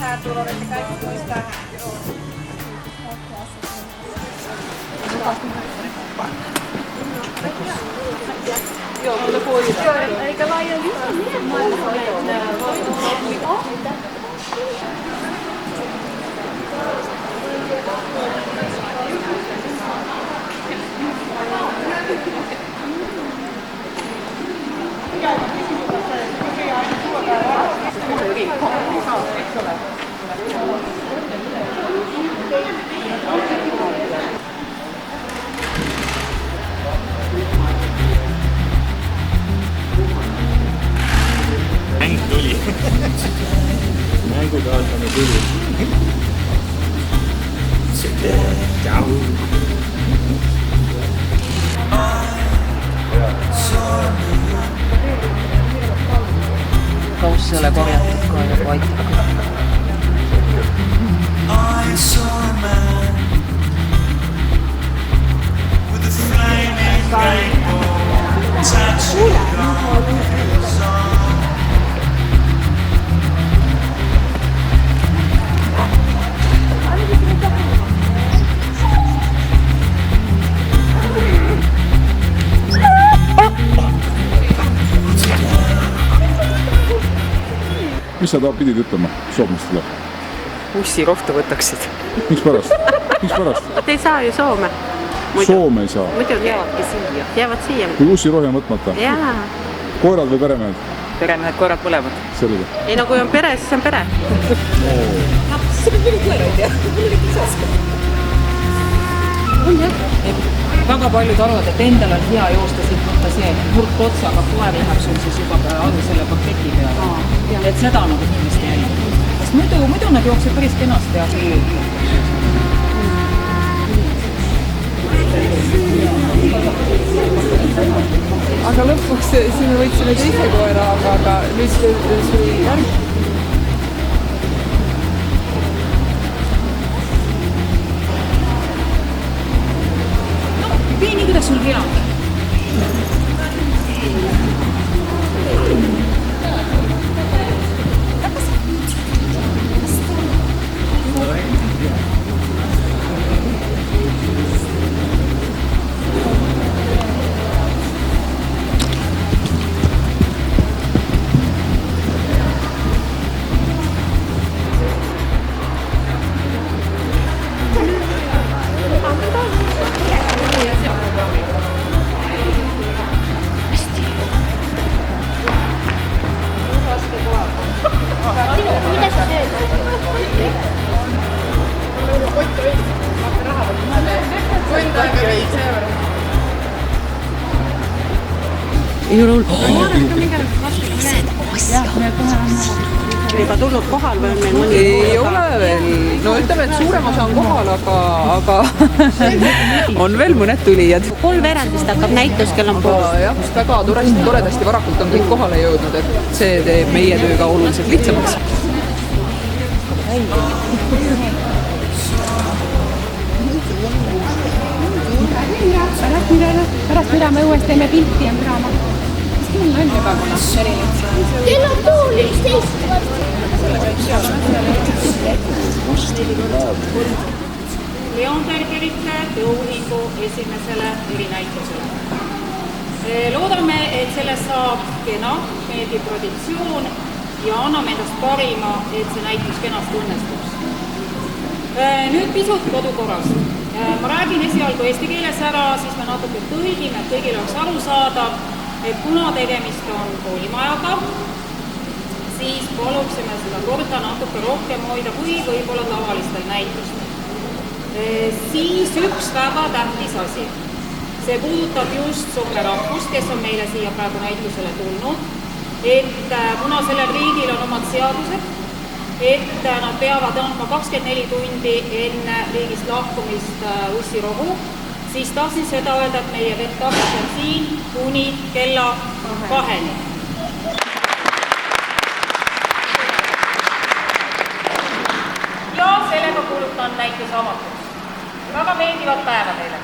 Häätulo, että kaikki tulisi tähän. Joo, mutta puhutaan. Eikä laaja mäng tuli. Mängukaaslane tuli. Tšau. Kauss ei ole korjatudkaan ja paikka. Mis sa pidid ütlema soomlastele? Bussirohtu võtaksid. Miks pärast? Miks pärast? Ei saa ju Soome. Soome ei saa. Muidugi jäävadki siia. Jäävad siia. Kui bussirohi on võtmata? Jaa. Koerad või peremehed? Peremehed, koerad mõlemad. Selge. Ei no kui on pere, siis on pere. Lapsi on küll koeraid ja mul oli kisas. On jah. Väga paljud arvad, et endal on hea joosta siit võtta see nurk otsa, aga koer läheb sul siis juba alla selle paketi peale. Et seda nagu kindlasti jälgida. Sest muidu nad jookseb päris kenasti ja Aga lõpuks siin me võtsime teise koera, aga nüüd see järg. tee nii, kuidas sul hea on. Ei ole juba tulnud kohal või on meil mõni? Ei ole veel. No ütleme, et suurem osa on kohal, aga on veel mõned tulijad. 3:30 hakkab näitus, kell on pool. Jah, väga toredasti varakult on kõik kohale jõudnud, et see teeb meie tööga oluliselt lihtsamaks. Pärast mida me uuesti teeme pilti ja müra maha. Mis küll on juba kuna erinev? Kell on pool 11. Leonbergerite tööuhingu esimesele erinäitusele. Loodame, et sellest saab kena, meeldiv traditsioon ja anname endast parima, et see näitus kenasti õnnestuks. Nüüd pisut kodukorras. Ma räägin esialgu eesti keeles ära, siis me natuke tõlgime, et kõigil oleks aru saada, et kuna tegemist on koolimajaga, siis paluksime seda korda natuke rohkem hoida kui võib-olla tavalistel näitustel. Siis üks väga tähtis asi. See puudutab just Soome rahvust, kes on meile siia praegu näitusele tulnud, et kuna sellel riigil on omad seadused, et nad peavad andma 24 tundi enne riigist lahkumist ussirohu, siis tahtsin seda öelda, et meie vettakt on siin kuni kella 2-ni. Ja sellega kuulutan näituse avatuks. Väga meeldivat päeva teile!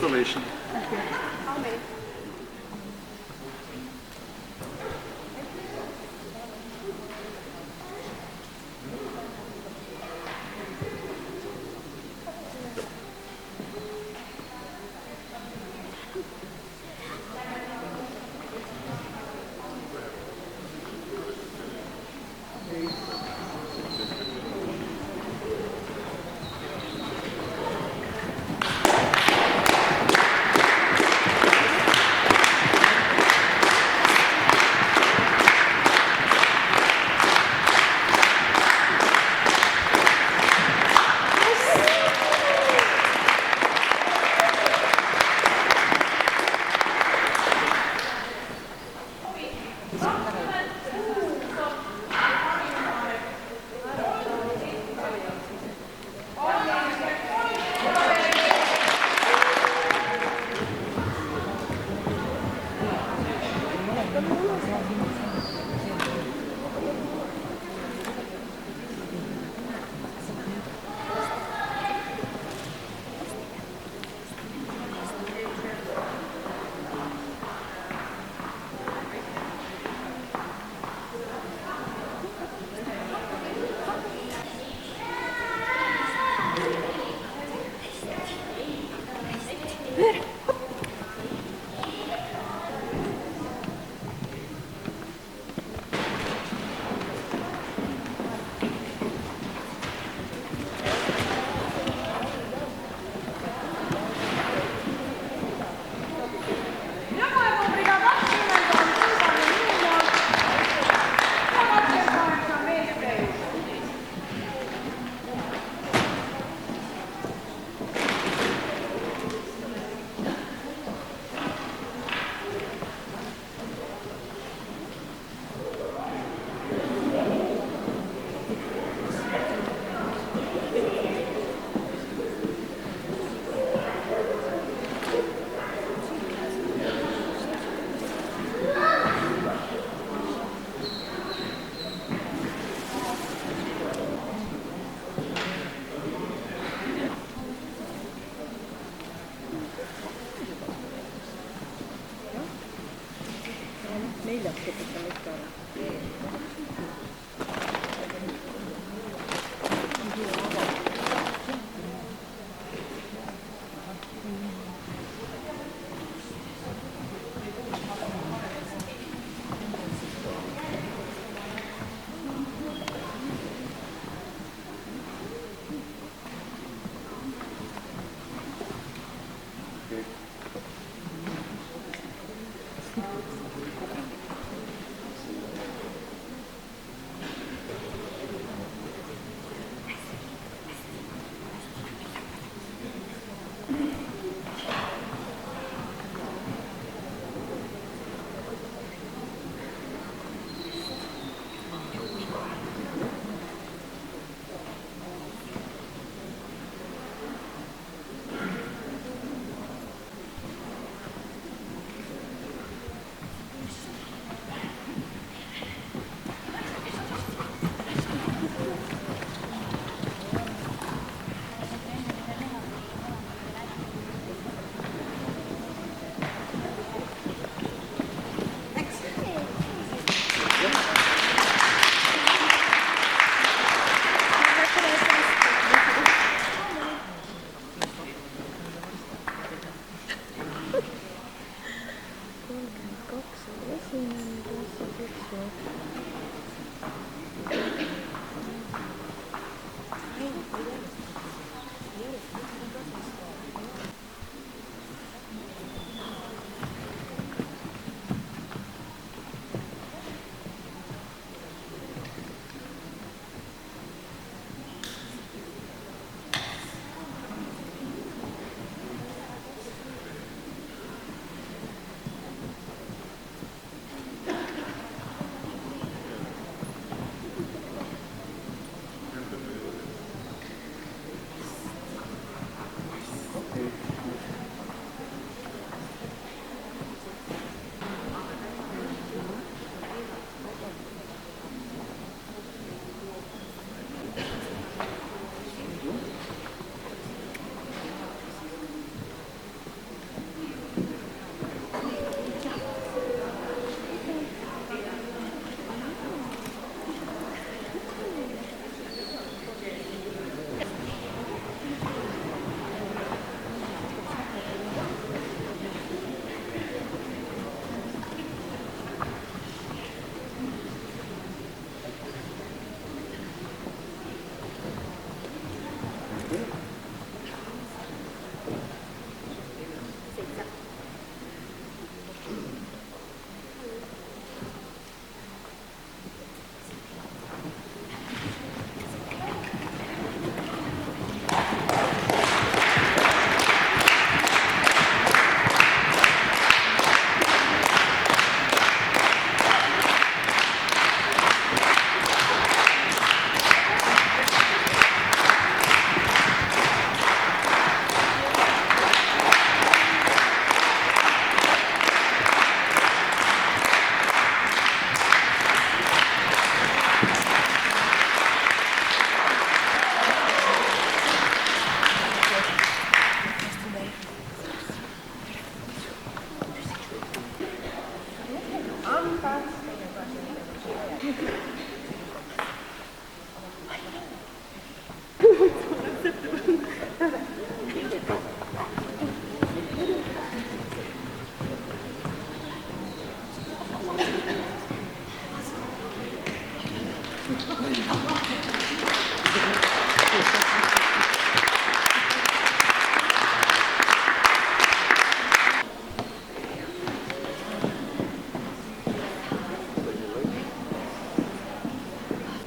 Congratulations.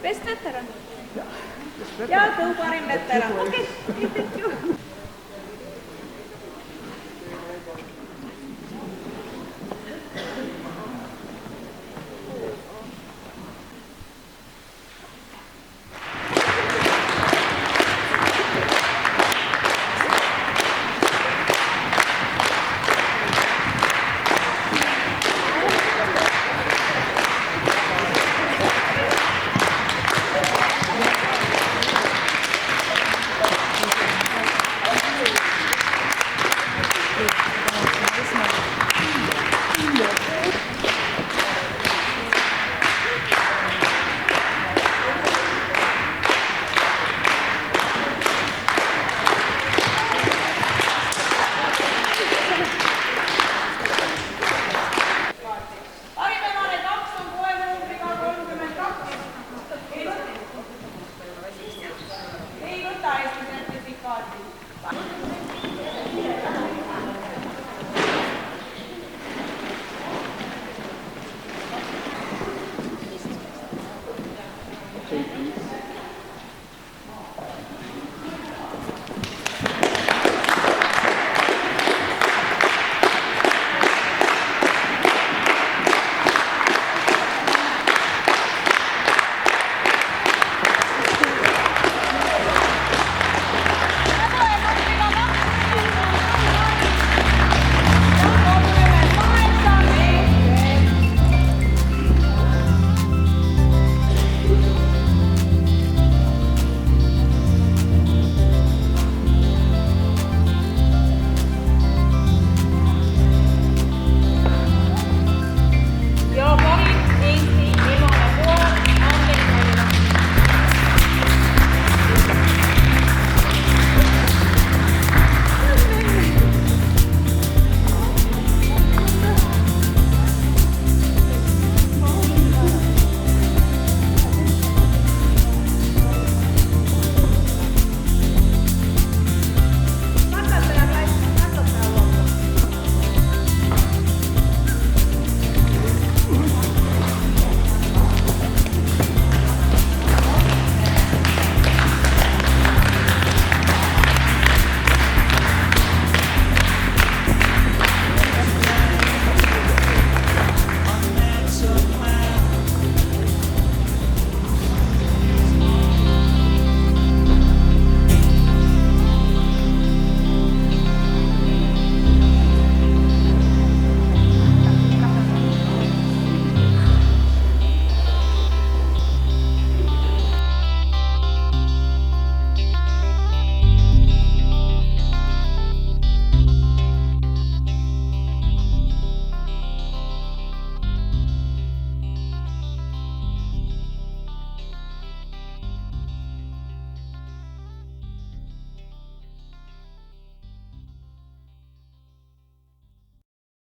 Best veteran. Ja, kõu parim veteran. Okei, thank you.